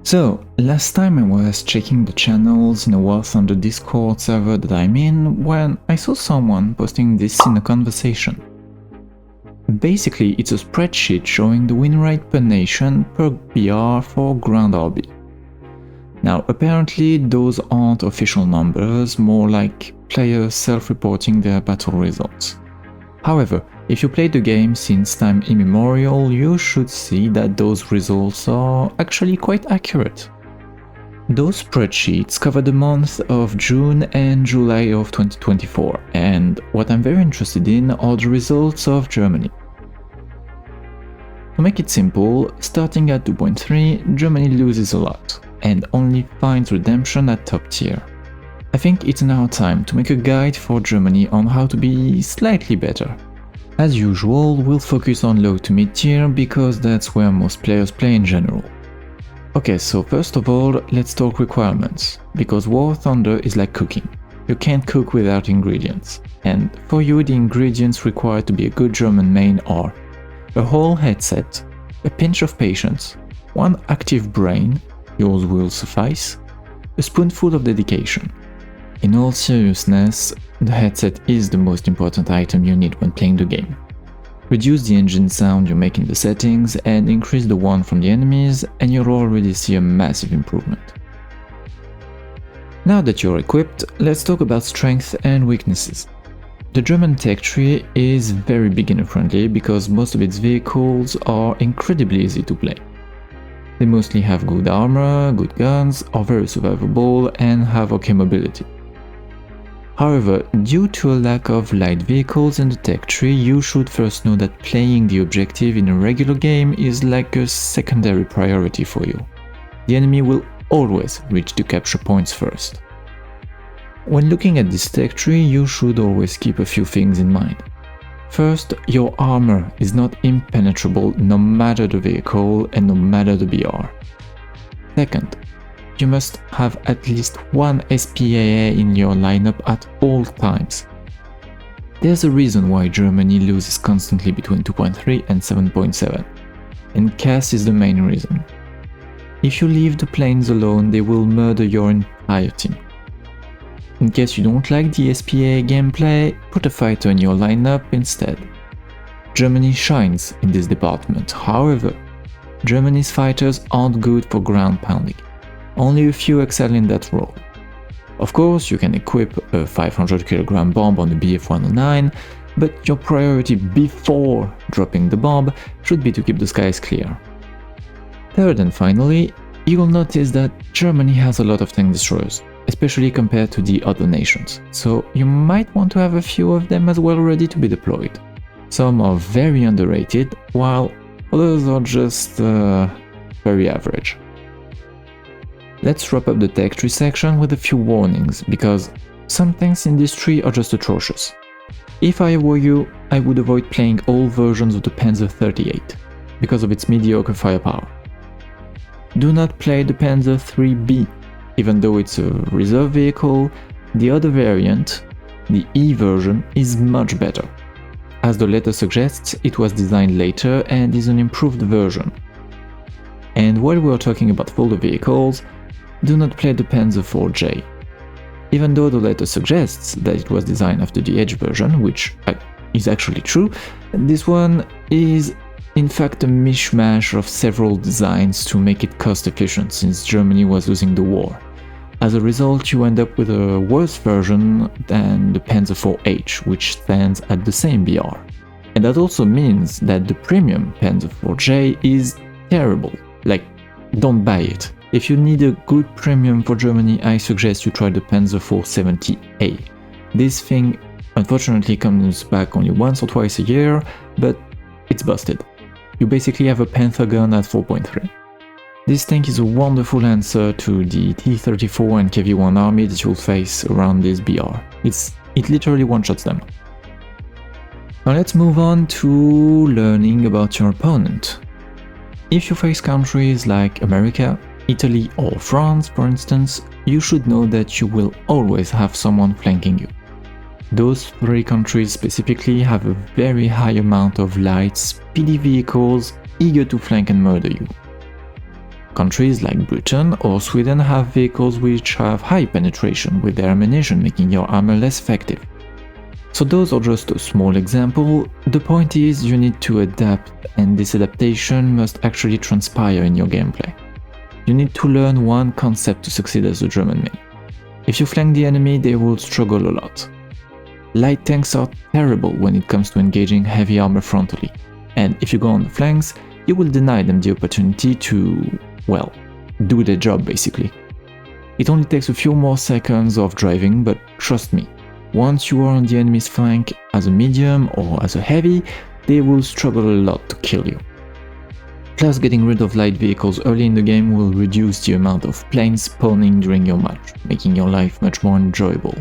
So, last time I was checking the channels in a War Thunder Discord server that I'm in when I saw someone posting this in a conversation. Basically, it's a spreadsheet showing the win rate per nation per BR for Grand RB. Now, apparently those aren't official numbers, more like players self-reporting their battle results. However, if you played the game since time immemorial, you should see that those results are actually quite accurate. Those spreadsheets cover the months of June and July of 2024, and what I'm very interested in are the results of Germany. To make it simple, starting at 2.3, Germany loses a lot, and only finds redemption at top tier. I think it's now time to make a guide for Germany on how to be slightly better. As usual, we'll focus on low to mid tier because that's where most players play in general. Okay, so first of all, let's talk requirements, because War Thunder is like cooking. You can't cook without ingredients, and for you the ingredients required to be a good German main are a whole headset, a pinch of patience, one active brain, yours will suffice, a spoonful of dedication. In all seriousness, the headset is the most important item you need when playing the game. Reduce the engine sound you make in the settings and increase the one from the enemies and you'll already see a massive improvement. Now that you're equipped, let's talk about strengths and weaknesses. The German tech tree is very beginner friendly because most of its vehicles are incredibly easy to play. They mostly have good armor, good guns, are very survivable and have okay mobility. However, due to a lack of light vehicles in the tech tree, you should first know that playing the objective in a regular game is like a secondary priority for you. The enemy will always reach the capture points first. When looking at this tech tree, you should always keep a few things in mind. First, your armor is not impenetrable no matter the vehicle and no matter the BR. Second, you must have at least one SPAA in your lineup at all times. There's a reason why Germany loses constantly between 2.3 and 7.7, and CAS is the main reason. If you leave the planes alone, they will murder your entire team. In case you don't like the SPAA gameplay, put a fighter in your lineup instead. Germany shines in this department, however, Germany's fighters aren't good for ground pounding. Only a few excel in that role. Of course, you can equip a 500 kg bomb on the Bf-109, but your priority before dropping the bomb should be to keep the skies clear. Third and finally, you'll notice that Germany has a lot of tank destroyers, especially compared to the other nations, so you might want to have a few of them as well ready to be deployed. Some are very underrated, while others are just very average. Let's wrap up the tech tree section with a few warnings, because some things in this tree are just atrocious. If I were you, I would avoid playing all versions of the Panzer 38, because of its mediocre firepower. Do not play the Panzer 3B, even though it's a reserve vehicle, the other variant, the E version, is much better. As the letter suggests, it was designed later and is an improved version. And while we're talking about folder vehicles, do not play the Panzer 4J. Even though the letter suggests that it was designed after the Edge version, which is actually true, this one is in fact a mishmash of several designs to make it cost efficient since Germany was losing the war. As a result, you end up with a worse version than the Panzer 4H, which stands at the same BR. And that also means that the premium Panzer 4J is terrible, like, don't buy it. If you need a good premium for Germany, I suggest you try the Panzer 470A. This thing unfortunately comes back only once or twice a year, but it's busted. You basically have a Panther gun at 4.3. This tank is a wonderful answer to the T-34 and KV-1 army that you'll face around this BR. It literally one-shots them. Now let's move on to learning about your opponent. If you face countries like America, Italy or France, for instance, you should know that you will always have someone flanking you. Those three countries specifically have a very high amount of light, speedy vehicles eager to flank and murder you. Countries like Britain or Sweden have vehicles which have high penetration with their ammunition, making your armor less effective. So those are just a small example. The point is you need to adapt, and this adaptation must actually transpire in your gameplay. You need to learn one concept to succeed as a German main. If you flank the enemy, they will struggle a lot. Light tanks are terrible when it comes to engaging heavy armor frontally, and if you go on the flanks, you will deny them the opportunity to, well, do their job basically. It only takes a few more seconds of driving, but trust me, once you are on the enemy's flank as a medium or as a heavy, they will struggle a lot to kill you. Plus, getting rid of light vehicles early in the game will reduce the amount of planes spawning during your match, making your life much more enjoyable.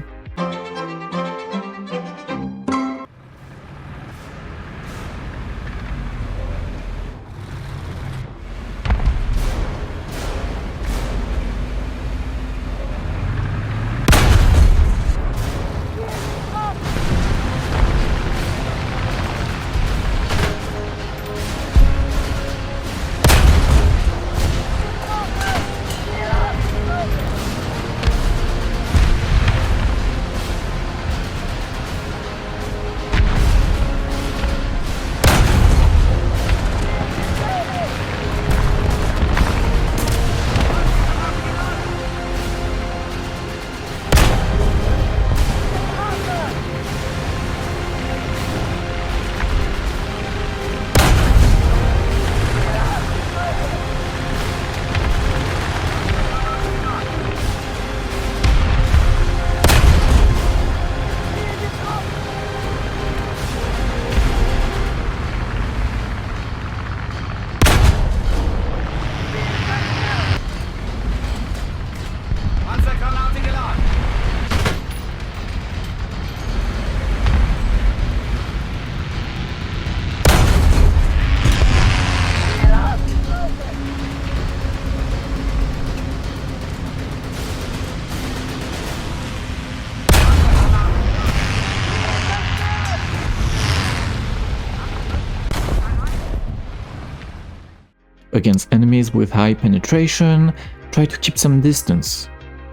Against enemies with high penetration, try to keep some distance.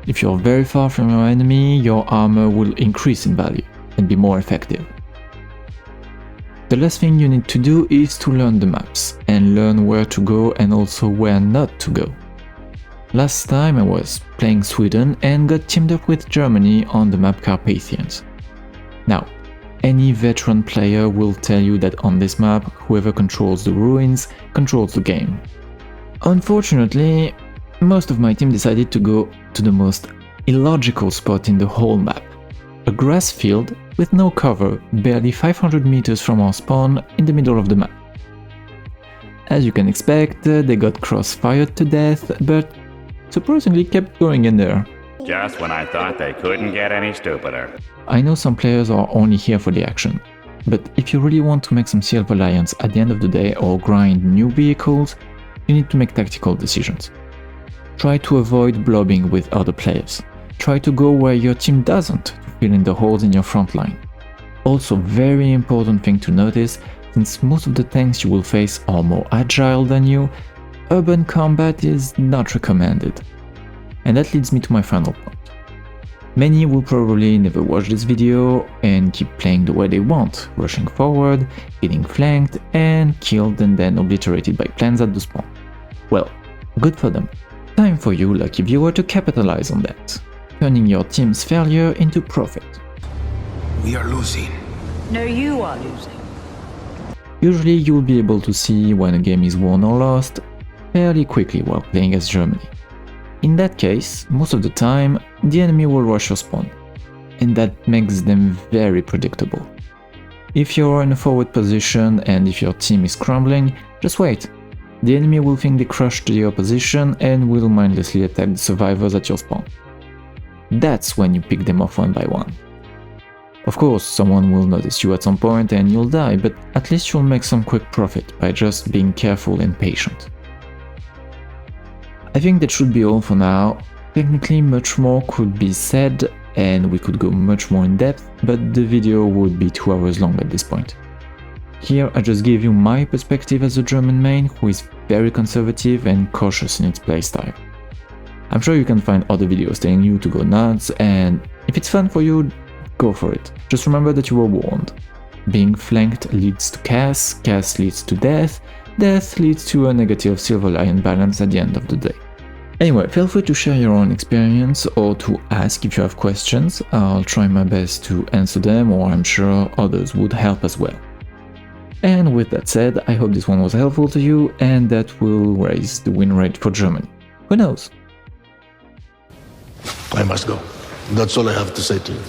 If you're very far from your enemy, your armor will increase in value and be more effective. The last thing you need to do is to learn the maps and learn where to go and also where not to go. Last time I was playing Sweden and got teamed up with Germany on the map Carpathians. Now, any veteran player will tell you that on this map, whoever controls the ruins controls the game. Unfortunately, most of my team decided to go to the most illogical spot in the whole map. A grass field with no cover, barely 500 meters from our spawn in the middle of the map. As you can expect, they got cross-fired to death, but surprisingly kept going in there. Just when I thought they couldn't get any stupider. I know some players are only here for the action, but if you really want to make some Silver Lions at the end of the day or grind new vehicles, you need to make tactical decisions. Try to avoid blobbing with other players. Try to go where your team doesn't to fill in the holes in your front line. Also, very important thing to notice, since most of the tanks you will face are more agile than you, urban combat is not recommended. And that leads me to my final point. Many will probably never watch this video and keep playing the way they want, rushing forward, getting flanked and killed and then obliterated by planes at the spawn. Well, good for them. Time for you, lucky viewer, to capitalize on that, turning your team's failure into profit. We are losing. No, you are losing. Usually you'll be able to see when a game is won or lost fairly quickly while playing as Germany. In that case, most of the time, the enemy will rush your spawn, and that makes them very predictable. If you're in a forward position and if your team is crumbling, just wait. The enemy will think they crushed the opposition and will mindlessly attack the survivors at your spawn. That's when you pick them off one by one. Of course, someone will notice you at some point and you'll die, but at least you'll make some quick profit by just being careful and patient. I think that should be all for now. Technically much more could be said and we could go much more in depth, but the video would be 2 hours long at this point. Here I just gave you my perspective as a German main who is very conservative and cautious in its playstyle. I'm sure you can find other videos telling you to go nuts, and if it's fun for you, go for it. Just remember that you were warned. Being flanked leads to chaos, chaos leads to death, death leads to a negative silver lion balance at the end of the day. Anyway, feel free to share your own experience or to ask if you have questions. I'll try my best to answer them, or I'm sure others would help as well. And with that said, I hope this one was helpful to you and that will raise the win rate for Germany. Who knows? I must go. That's all I have to say to you.